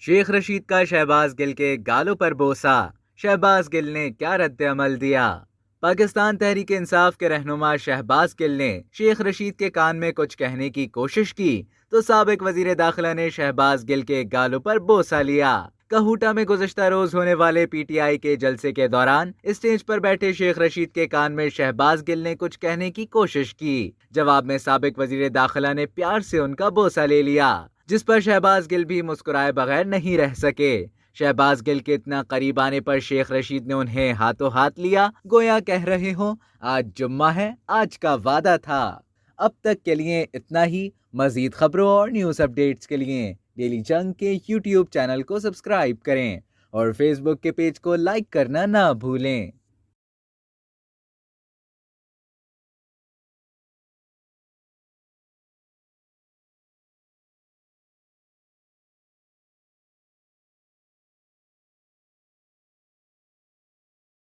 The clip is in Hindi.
शेख रशीद का शहबाज गिल के गालों पर बोसा, शहबाज गिल ने क्या रद्द अमल दिया। पाकिस्तान तहरीक इंसाफ के रहनुमा शहबाज गिल ने शेख रशीद के कान में कुछ कहने की कोशिश की तो साबिक वजीर दाखिला ने शहबाज गिल के गालों पर बोसा लिया। कहूटा में गुज़श्ता रोज होने वाले पीटीआई के जलसे के दौरान स्टेज पर बैठे शेख रशीद के कान में शहबाज गिल ने कुछ कहने की कोशिश की। जवाब में साबिक वजीर दाखिला ने प्यार से उनका बोसा ले लिया, जिस पर शहबाज गिल भी मुस्कुराए बगैर नहीं रह सके। शहबाज गिल के इतना करीब आने पर शेख रशीद ने उन्हें हाथों हाथ लिया, गोया कह रहे हो आज जुम्मा है, आज का वादा था। अब तक के लिए इतना ही। मजीद खबरों और न्यूज़ अपडेट्स के लिए डेली जंग के यूट्यूब चैनल को सब्सक्राइब करें और फेसबुक के पेज को लाइक करना ना भूलें।